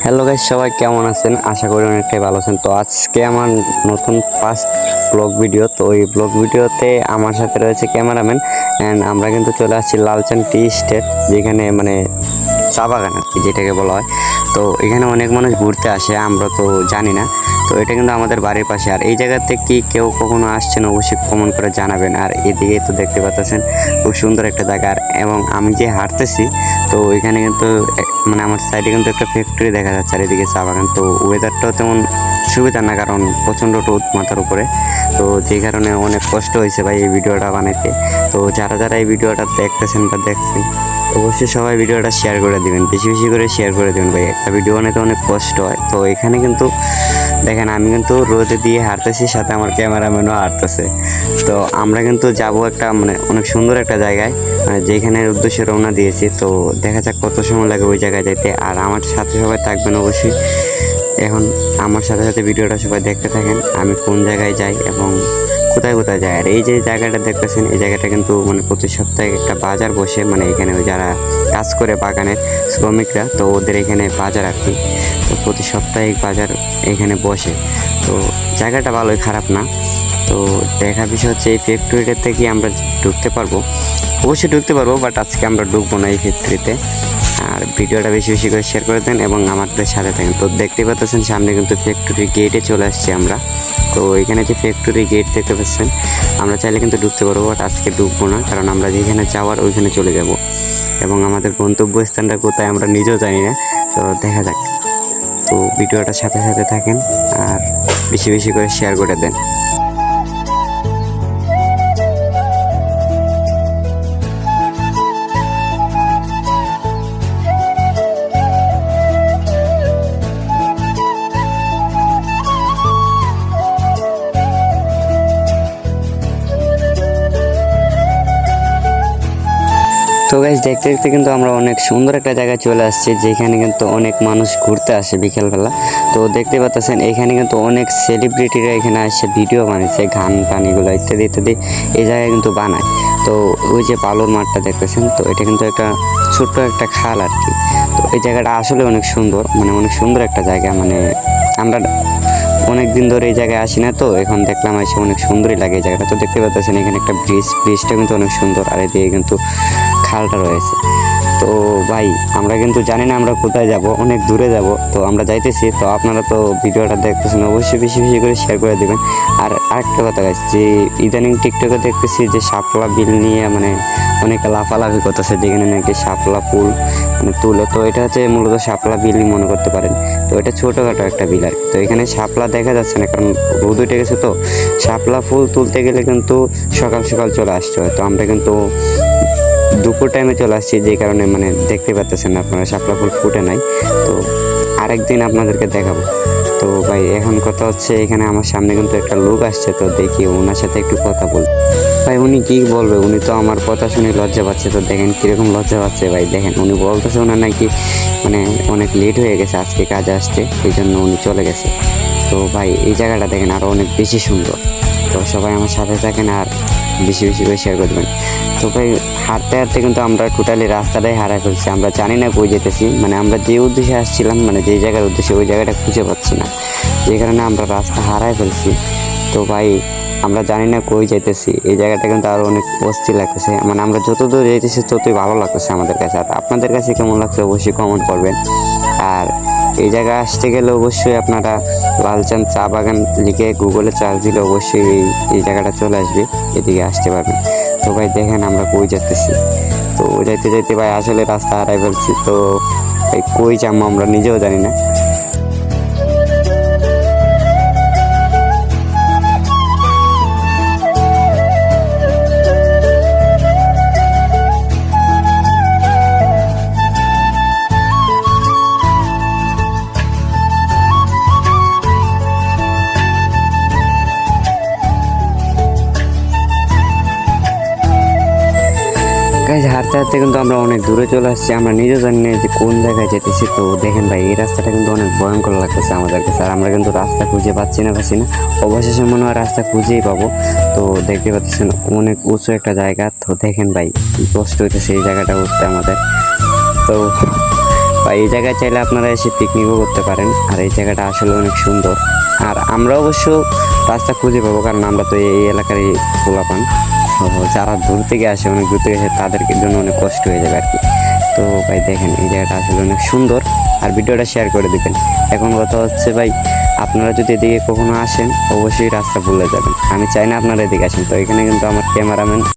Hello guys, সবাই কেমন আছেন? আশা করি অনেকটাই ভালো আছেন। তো আজকে আমার নতুন ফার্স্ট ব্লগ ভিডিও। তো এই ব্লগ ভিডিওতে আমার সাথে রয়েছে ক্যামেরাম্যান অ্যান্ড আমরা কিন্তু চলে আসছি লালচান টি স্টেট, যেখানে মানে চা বাগান আর কি যেটাকে বলা হয়। তো এখানে অনেক মানুষ ঘুরতে আসে, আমরা তো জানি না। তো এটা কিন্তু আমাদের বাড়ির পাশে। আর এই জায়গাতে কি কেউ কখনো আসছেন অবশ্যই কমেন্ট করে জানাবেন। আর এদিকে তো দেখতে পাচ্ছেন খুব সুন্দর একটা জায়গা। এবং আমি যে হাঁটতেছি, তো এখানে কিন্তু মানে আমার সাইডে কিন্তু একটা ফ্যাক্টরি দেখা যাচ্ছে আর এদিকে চা বাগান। তো ওয়েদারটাও তেমন সুবিধা না, কারণ প্রচণ্ড রোদ মাথার উপরে। তো যে কারণে অনেক কষ্ট হয়েছে ভাই এই ভিডিওটা বানাইতে। তো যারা যারা এই ভিডিওটা দেখতেছেন বা দেখছেন, অবশ্যই সবাই ভিডিওটা শেয়ার করে দিবেন, বেশি বেশি করে শেয়ার করে দেবেন ভাই। একটা ভিডিও বানাইতে অনেক কষ্ট হয়। তো এখানে কিন্তু দেখেন আমি কিন্তু রোদে দিয়ে হাঁটতেছি, সাথে আমার ক্যামেরাম্যানও হাঁটতেছে। তো আমরা কিন্তু যাব একটা মানে অনেক সুন্দর একটা জায়গায়, যেখানের উদ্দেশ্যে রওনা দিয়েছি। তো দেখা যাক কত সময় লাগে ওই জায়গায় যেতে। আর আমার সাথে সবাই থাকবেন অবশ্যই। এখন আমার সাথে সাথে ভিডিওটা সবাই দেখতে থাকেন, আমি কোন জায়গায় যাই এবং কোথায় কোথায় যায়। আর এই যে জায়গাটা দেখতেছেন, এই জায়গাটা কিন্তু মানে প্রতি সপ্তাহে একটা বাজার বসে, মানে এখানে যারা কাজ করে বাগানের শ্রমিকরা, তো ওদের এখানে বাজার আর কি। তো প্রতি সাপ্তাহিক বাজার এখানে বসে। তো জায়গাটা ভালোই, খারাপ না। তো দেখার বিষয় হচ্ছে এই ফ্যাক্টরিটাতে কি আমরা ঢুকতে পারবো? অবশ্যই ঢুকতে পারবো, বাট আজকে আমরা ঢুকবো না এই ফ্যাক্টরিতে। আর ভিডিওটা বেশি বেশি করে শেয়ার করে দেন এবং আমাদের সাথে থাকেন। তো দেখতে পাচ্ছেন সামনে কিন্তু ফ্যাক্টরি গেটে চলে আসছি আমরা। তো এখানে যে ফ্যাক্টরি গেট দেখতে পাচ্ছেন, আমরা চাইলে কিন্তু ঢুকতে পারবো, বাট আজকে ঢুকবো না, কারণ আমরা যেখানে যাওয়ার ওইখানে চলে যাব এবং আমাদের গন্তব্যস্থানটা কোথায় আমরা নিজেও জানি না। তো দেখা যাক। তো ভিডিওটার সাথে সাথে থাকেন আর বেশি বেশি করে শেয়ার করে দেন। তো গাইস, দেখতে দেখতে কিন্তু আমরা অনেক সুন্দর একটা জায়গায় চলে আসছি, যেখানে কিন্তু অনেক মানুষ ঘুরতে আসে বিকেলবেলা। তো দেখতে পাচ্ছেন এখানে কিন্তু অনেক সেলিব্রিটিরা এখানে এসে ভিডিও বানিয়েছে, গান টানিগুলো ইত্যাদি ইত্যাদি এই জায়গায় কিন্তু বানায়। তো ওই যে বালুর মাঠটা দেখতেছেন, তো এটা কিন্তু একটা ছোট্ট একটা খাল আর কি। তো এই জায়গাটা আসলে অনেক সুন্দর, মানে অনেক সুন্দর একটা জায়গা। মানে আমরা অনেক দিন ধরে এই জায়গায় আসি না, তো এখন দেখলাম এসে অনেক সুন্দরই লাগে এই জায়গাটা। তো দেখতে পাচ্ছেন এখানে একটা ব্রিজটা কিন্তু অনেক সুন্দর, আর এদিকে কিন্তু খালটা রয়েছে। তো ভাই আমরা কিন্তু জানি না আমরা কোথায় যাব, অনেক দূরে যাব। তো আমরা যাইতেছি। তো আপনারা তো ভিডিওটা দেখতেছেন, অবশ্যই বেশি বেশি করে শেয়ার করে দেবেন। আর আরেকটা কথা গাইস, যে ইদানিং টিকটকে দেখতেছি যে শাপলা বিল নিয়ে মানে অনেকে লাফালাফি করতেছে, যেখানে নাকি শাপলা ফুল মানে তুলে। তো এটা হচ্ছে মূলত শাপলা বিলই মনে করতে পারেন। তো এটা ছোটোখাটো একটা বিল আর কি। তো এখানে শাপলা দেখা যাচ্ছে না, কারণ রোদ উঠে গেছে। তো শাপলা ফুল তুলতে গেলে কিন্তু সকাল সকাল চলে আসতে হয়। তো আমরা কিন্তু দুপুর টাইমে চলে আসছি, যে কারণে মানে দেখতে পাচ্ছেন আপনারা শাপলা ফুল ফুটে নাই। তো আরেকদিন আপনাদেরকে দেখাবো। তো ভাই এখন কথা হচ্ছে, এখানে আমার সামনে কিন্তু একটা লোক আসছে, তো দেখি ওনার সাথে একটু কথা বল। ভাই উনি কি বলবে? উনি তো আমার কথা শুনে লজ্জা পাচ্ছে। তো দেখেন কিরকম লজ্জা পাচ্ছে ভাই। দেখেন উনি বলতেছে ওনার নাকি মানে অনেক লেট হয়ে গেছে আজকে কাজে আসতে, এই জন্য উনি চলে গেছে। তো ভাই এই জায়গাটা দেখেন আরও অনেক বেশি সুন্দর। তো সবাই আমার সাথে থাকেন আর বেশি বেশি করে শেয়ার করে দেবেন। তো ভাই হাঁটতে হাঁটতে কিন্তু আমরা টোটালি রাস্তাটাই হারাই ফেলছি, আমরা জানি না কই যেতেছি। মানে আমরা যে উদ্দেশ্যে আসছিলাম, মানে যেই জায়গার উদ্দেশ্যে, ওই জায়গাটা খুঁজে পাচ্ছি না, যে কারণে আমরা রাস্তা হারাই ফেলছি। তো ভাই আমরা জানি না কই যেতেছি। এই জায়গাটা কিন্তু আরও অনেক অস্থির লাগতেছে, মানে আমরা যত দূর যেতেছি ততই ভালো লাগতেছে আমাদের কাছে। আর আপনাদের কাছে কেমন লাগছে অবশ্যই কমেন্ট করবেন। আর এই জায়গায় আসতে গেলে অবশ্যই আপনারা লালচান চা বাগান লিখে গুগলে চার্জ দিলে অবশ্যই এই জায়গাটা চলে আসবে, এদিকে আসতে পারবেন। তো ভাই দেখেন আমরা কই যেতেছি। তো যাইতে যাইতে ভাই আসলে রাস্তা হারাই ফেলছি। তো ভাই কই যাবো আমরা নিজেও জানি না। গাইজ হাঁটতে হাঁটতে কিন্তু আমরা অনেক দূরে চলে আসছি, আমরা নিজেও জানি না যে কোন জায়গায় যেতেছি। তো দেখেন ভাই এই রাস্তাটা কিন্তু অনেক ভয়ঙ্কর লাগতেছে আমাদের কাছে, আর আমরা কিন্তু রাস্তা খুঁজে পাচ্ছি না। অবশেষে মনে হয় রাস্তা খুঁজেই পাবো। তো দেখতে পাচ্ছেন অনেক উঁচু একটা জায়গা। তো দেখেন ভাই কি কষ্ট হইতেছে এই জায়গাটা উঠতে আমাদের। তো বা এই জায়গায় চাইলে আপনারা এসে পিকনিকও করতে পারেন। আর এই জায়গাটা আসলে অনেক সুন্দর। আর আমরা অবশ্য রাস্তা খুঁজে পাবো, কারণ আমরা তো এই এলাকারই পোলাপান। তো যারা দূর থেকে আসে, অনেক দূর থেকে আসে, তাদের জন্য অনেক কষ্ট হয়ে যাবে আর কি। তো ভাই দেখেন এই জায়গাটা আসলে অনেক সুন্দর। আর ভিডিওটা শেয়ার করে দিবেন। এখন কথা হচ্ছে ভাই, আপনারা যদি এদিকে কখনো আসেন অবশ্যই রাস্তা ভুলে যাবেন। আমি চাই না আপনারা এদিকে আসেন। তো এখানে কিন্তু আমার ক্যামেরাম্যান